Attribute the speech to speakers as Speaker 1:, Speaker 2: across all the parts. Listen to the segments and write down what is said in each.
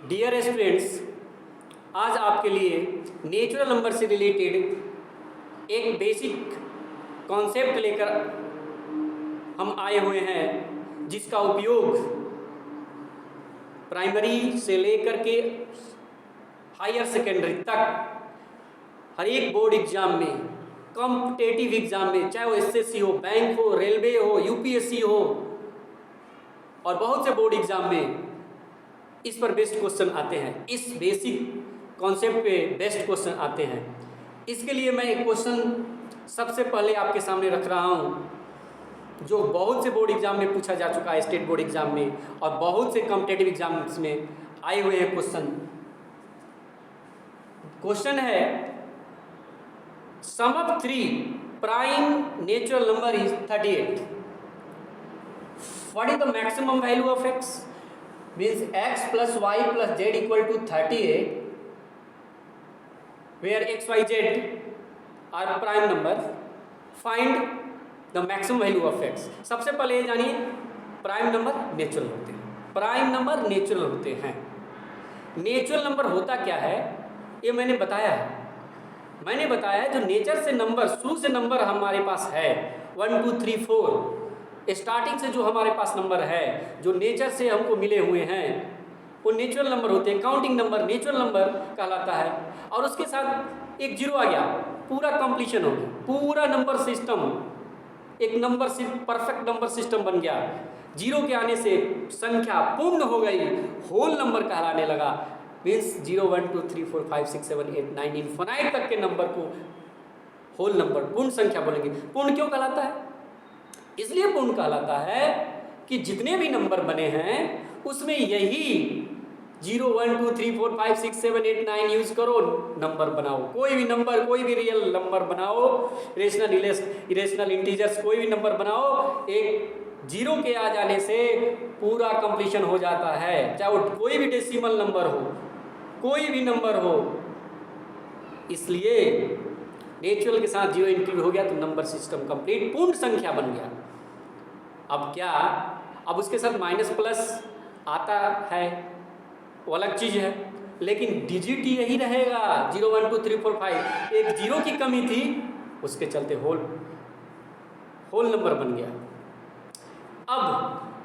Speaker 1: Dear students, आज आपके लिए नेचुरल नंबर से रिलेटेड एक बेसिक कॉन्सेप्ट लेकर हम आए हुए हैं, जिसका उपयोग प्राइमरी से लेकर के हायर सेकेंडरी तक हर एक बोर्ड एग्जाम में, कॉम्पिटेटिव एग्जाम में, चाहे वो एसएससी हो, बैंक हो, रेलवे हो, यूपीएससी हो और बहुत से बोर्ड एग्जाम में इस पर बेस्ड क्वेश्चन आते हैं। इस बेसिक कॉन्सेप्ट पे बेस्ट क्वेश्चन आते हैं। इसके लिए मैं एक क्वेश्चन सबसे पहले आपके सामने रख रहा हूँ, जो बहुत से बोर्ड एग्जाम में पूछा जा चुका है, स्टेट बोर्ड एग्जाम में और बहुत से कॉम्पिटेटिव एग्जाम्स में आए हुए हैं क्वेश्चन है, sum of 3 prime natural number is 38. What is the maximum value of x? Means x plus y plus z equal to 38, where x, y, z are prime number. Find the maximum value of x. सबसे पहले ये जानिए, prime number natural होते हैं। Prime number natural होते हैं। Natural number होता क्या है ये मैंने बताया है। जो नेचर से नंबर, शुरू से नंबर हमारे पास है 1 2 3 4, स्टार्टिंग से जो हमारे पास नंबर है, जो नेचर से हमको मिले हुए हैं, वो नेचुरल नंबर होते हैं। काउंटिंग नंबर नेचुरल नंबर कहलाता है। और उसके साथ एक जीरो आ गया, पूरा कंप्लीशन हो गया, पूरा नंबर सिस्टम एक नंबर परफेक्ट नंबर सिस्टम बन गया। जीरो के आने से संख्या पूर्ण हो गई, होल नंबर कहलाने लगा। मीन्स 0 1 2 3 4 5 6 7 8 9 इनफाइनाइट तक के नंबर को होल नंबर, पूर्ण संख्या बोलेंगे। पूर्ण क्यों कहलाता है? इसलिए पूर्ण कहलाता है कि जितने भी नंबर बने हैं उसमें यही 0 1 2 3 4 5 6 7 8 9 यूज करो, नंबर बनाओ। कोई भी नंबर, कोई भी रियल नंबर बनाओ, रेशनल इरेशनल इंटीजर्स कोई भी नंबर बनाओ, एक जीरो के आ जाने से पूरा कंप्लीशन हो जाता है। चाहे वो कोई भी डेसिमल नंबर हो, कोई भी नंबर हो। इसलिए नेचुरल के साथ जीरो इंक्लूड हो गया तो नंबर सिस्टम कंप्लीट, पूर्ण संख्या बन गया। अब क्या, अब उसके साथ माइनस प्लस आता है, वो अलग चीज़ है, लेकिन डिजिट यही रहेगा 0 1 2 3 4 5। एक जीरो की कमी थी, उसके चलते होल नंबर बन गया। अब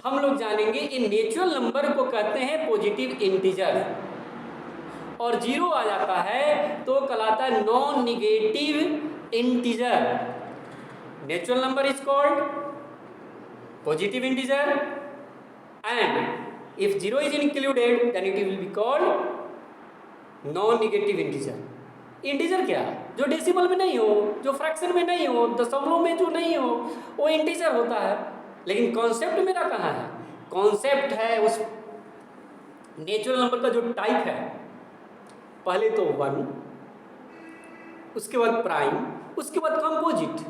Speaker 1: हम लोग जानेंगे इन नेचुरल नंबर को कहते हैं पॉजिटिव इंटीजर, और जीरो आ जाता है तो कहलाता है non negative integer. Natural number is called positive integer and if zero is included then it will be called non negative integer. Integer क्या? जो डेसिमल में नहीं हो, जो फ्रैक्शन में नहीं हो, दशमलव में जो नहीं हो, वो इंटीजर होता है। लेकिन कॉन्सेप्ट मेरा कहाँ है? कॉन्सेप्ट है उस नेचुरल नंबर का जो टाइप है, पहले तो 1, उसके बाद प्राइम, उसके बाद कंपोजिट।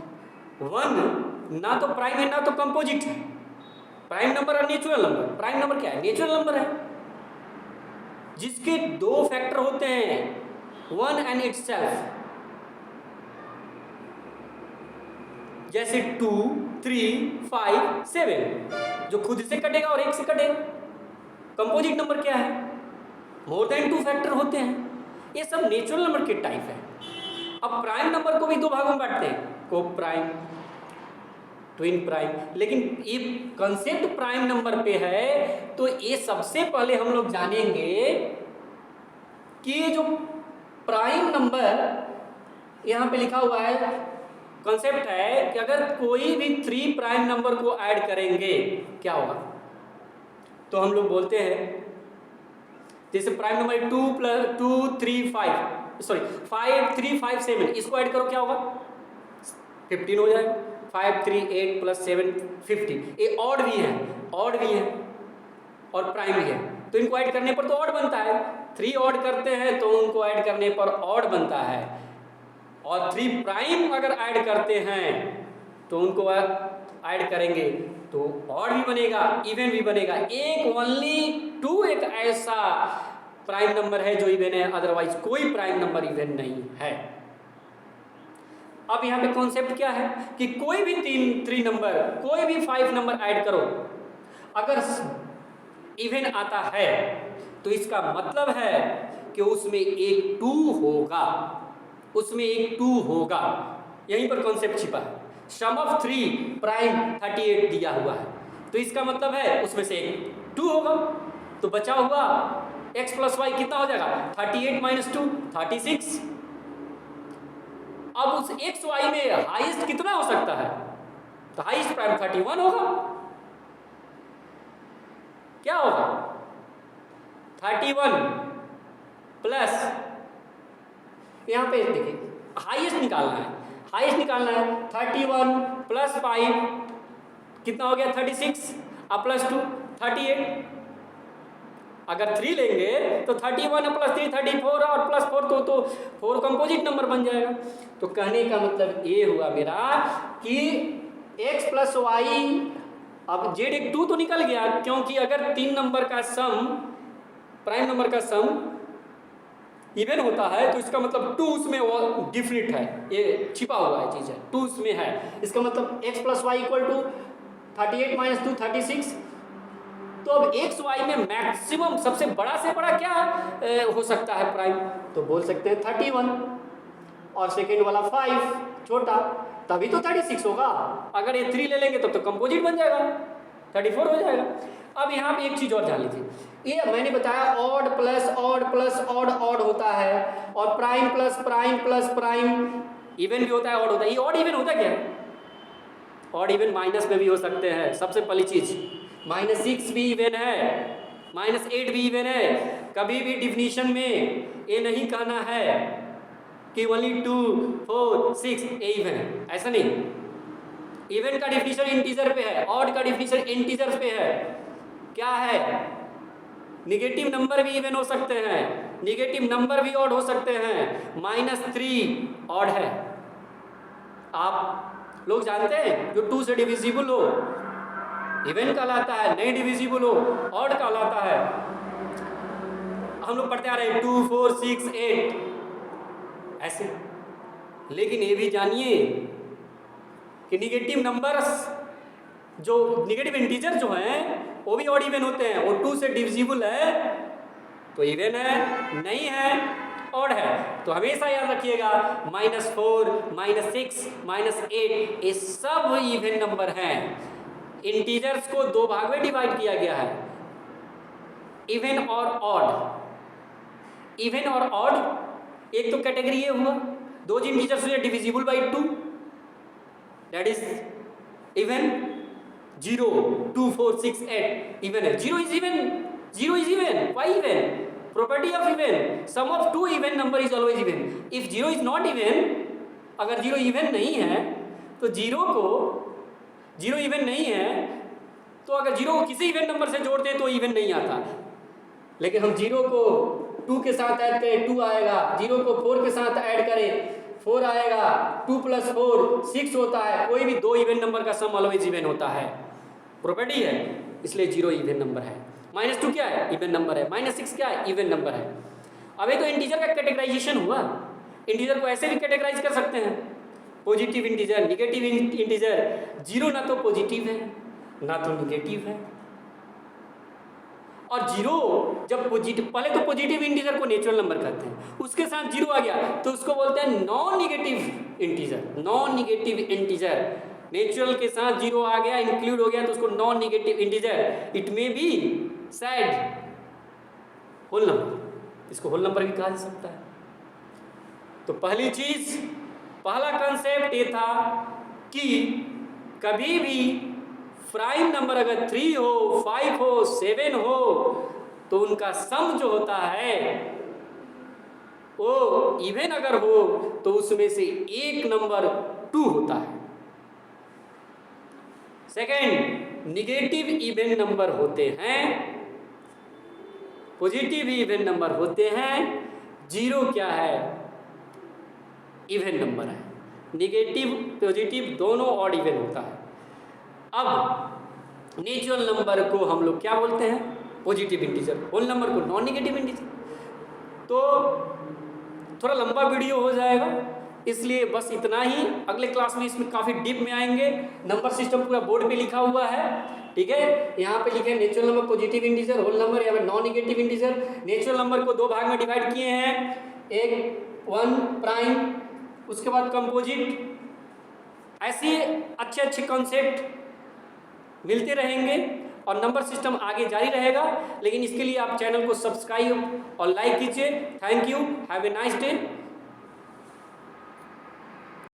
Speaker 1: 1 ना तो प्राइम है ना तो कंपोजिट है। प्राइम नंबर और नेचुरल नंबर। प्राइम नंबर क्या है? नेचुरल नंबर है जिसके 2 फैक्टर होते हैं, 1 एंड इटसेल्फ। जैसे 2 3 5 7 जो खुद से कटेगा और 1 से कटेगा। कंपोजिट नंबर क्या है? मोर देन 2 फैक्टर होते हैं। ये सब नेचुरल नंबर के टाइप है। अब प्राइम नंबर को भी 2 भागों में बांटते हैं, को प्राइम, ट्विन प्राइम। लेकिन ये कंसेप्ट प्राइम नंबर पे है, तो ये सबसे पहले हम लोग जानेंगे कि ये जो प्राइम नंबर यहाँ पे लिखा हुआ है, कंसेप्ट है कि अगर कोई भी 3 प्राइम नंबर को ऐड करेंगे क्या होगा। तो हम लोग बोलते हैं, जैसे प्राइम नंबर 5 3 5 7, इसको ऐड करो क्या होगा? 15 हो जाएगा। 5 3 8 प्लस 7 15। ये ऑड भी है और प्राइम भी है, तो इनको ऐड करने पर तो ऑड बनता है। 3 ऑड करते हैं तो उनको ऐड करने पर ऑड बनता है, और 3 प्राइम अगर ऐड करते हैं तो उनको ऐड करेंगे तो ऑड भी बनेगा, इवन भी बनेगा। एक ओनली 2 एक ऐसा प्राइम नंबर है जो इवन है, अदरवाइज कोई प्राइम नंबर इवन नहीं है। अब यहाँ पे कॉन्सेप्ट क्या है कि कोई भी 3 नंबर, कोई भी 5 नंबर ऐड करो, अगर इवन आता है तो इसका मतलब है कि उसमें एक 2 होगा, उसमें एक 2 होगा। यहीं पर कॉन्सेप्ट छिपा है। सम ऑफ 3 प्राइम 38 दिया हुआ है, तो इसका मतलब है उसमें से एक 2 होगा। तो बचा हुआ x प्लस वाई कितना हो जाएगा? 38 माइनस 2 36। अब उस एक्स वाई में हाईएस्ट कितना हो सकता है? तो हाईएस्ट प्राइम 31 होगा। क्या होगा? 31 प्लस, यहां पे देखिए हाईएस्ट निकालना है, हाईएस्ट निकालना है। 31 प्लस 5 कितना हो गया? 36 और प्लस 2 38। अगर 3 लेंगे तो 31 प्लस 3 34 और प्लस 4 तो 4 कंपोजिट नंबर बन जाएगा। तो कहने का मतलब ये हुआ मेरा कि x प्लस वाई, अब जेड एक 2 तो निकल गया, क्योंकि अगर 3 नंबर का सम, प्राइम नंबर का सम इवन होता है तो इसका मतलब 2 उसमें डिफरेंट है, ये छिपा हुआ है चीज़ है, 2 उसमें है। इसका मतलब x plus y equal to 38 minus 2 36। तो अब एक्स वाई में मैक्सिमम सबसे बड़ा से बड़ा क्या हो सकता है प्राइम? तो बोल सकते हैं 31 और सेकेंड वाला 5 छोटा, तभी तो 36 होगा। अगर ये 3 ले लेंगे तब तो कंपोजिट बन जाएगा, 34 हो जाएगा। अब यहाँ पे एक चीज़ और जान लीजिए, ये मैंने बताया odd plus odd plus odd odd होता है, और प्राइम प्लस प्राइम इवन भी होता है, ऑड होता है। ये ऑड इवन होता क्या है? ऑड इवन माइनस में भी हो सकते हैं। सबसे पहली चीज़, -6 भी इवन है, -8 भी इवन है। कभी भी डिफिनीशन में ये नहीं कहना है कि ओनली 2 4 6 ये इवन है, ऐसा नहीं। इवन का डिफिनीशन इंटीजर पे है, ऑड का डिफिनीशन इंटीजर पे है। क्या है? निगेटिव नंबर भी इवन हो सकते हैं, निगेटिव नंबर भी ऑड हो सकते हैं। -3 ऑड है, आप लोग जानते हैं। जो 2 से डिविजिबल हो इवन कहलाता है, नहीं डिविजिबल हो ऑड कहलाता है। हम लोग पढ़ते आ रहे हैं 2 4 6 8 ऐसे। लेकिन ये भी जानिए कि निगेटिव नंबर्स, जो निगेटिव इंटीजर जो हैं वो भी ऑड इवन होते हैं। वो 2 से डिविजिबल है तो इवन है, नहीं है ऑड है। तो हमेशा याद रखिएगा -4 -6 -8 ये सब इवन नंबर हैं। इंटीजर्स को 2 भाग में डिवाइड किया गया है, इवन और ऑड। इवन और ऑड एक तो कैटेगरी ये हुआ, 2 इंटीजर्स हुए divisible by 2, that is even. 0 2 4 6 8 even है। 0 is even, 0 is even. Why even? Property of even, sum of 2 even number is always even. If 0 is not even, अगर 0 even नहीं है तो 0 इवन नहीं है, तो अगर 0 को किसी इवन नंबर से जोड़ते तो इवन नहीं आता। लेकिन हम 0 को 2 के साथ ऐड करें 2 आएगा, 0 को 4 के साथ ऐड करें 4 आएगा, 2 प्लस 4 6 होता है। कोई भी 2 इवन नंबर का सम ऑलवेज इवन होता है, प्रॉपर्टी है, इसलिए 0 इवन नंबर है। -2 क्या है? इवन नंबर है। -6 क्या है? इवन नंबर है। अब ये तो इंटीजर का कैटेगराइजेशन हुआ। इंटीजर को ऐसे भी कैटेगराइज कर सकते हैं, पॉजिटिव इंटीजर, निगेटिव इंटीजर। 0 ना तो पॉजिटिव है ना तो निगेटिव है। और 0 जब पॉजिटिव, पहले तो पॉजिटिव इंटीजर को नेचुरल नंबर कहते हैं, उसके साथ 0 आ गया तो उसको बोलते हैं non negative integer. Non negative integer, natural के साथ 0 आ गया, इंक्लूड हो गया, तो उसको non negative integer. It may be said whole number, इसको होल नंबर भी कहा जा सकता है। तो पहली चीज, पहला कंसेप्ट ये था कि कभी भी प्राइम नंबर अगर 3 हो 5 हो 7 हो तो उनका सम जो होता है वो इवन अगर हो तो उसमें से एक नंबर 2 होता है। सेकेंड, निगेटिव इवन नंबर होते हैं, पॉजिटिव इवन नंबर होते हैं। 0 क्या है? इवन नंबर है। निगेटिव पॉजिटिव दोनों ऑड इवन होता है। अब नेचुरल नंबर को हम लोग क्या बोलते हैं? Positive integer. होल नंबर को नॉन निगेटिव इंटीजर। तो थोड़ा लंबा वीडियो हो जाएगा, इसलिए बस इतना ही। अगले क्लास में इसमें काफ़ी डीप में आएंगे। नंबर सिस्टम पूरा बोर्ड पे लिखा हुआ है, ठीक है। यहाँ पे लिखे natural number, positive integer, whole number या non negative integer. Natural number को दो भाग में डिवाइड किए हैं, एक 1 प्राइम, उसके बाद कंपोजिट। ऐसे अच्छे अच्छे कॉन्सेप्ट मिलते रहेंगे और नंबर सिस्टम आगे जारी रहेगा। लेकिन इसके लिए आप चैनल को सब्सक्राइब और लाइक कीजिए। Thank you, have a nice day.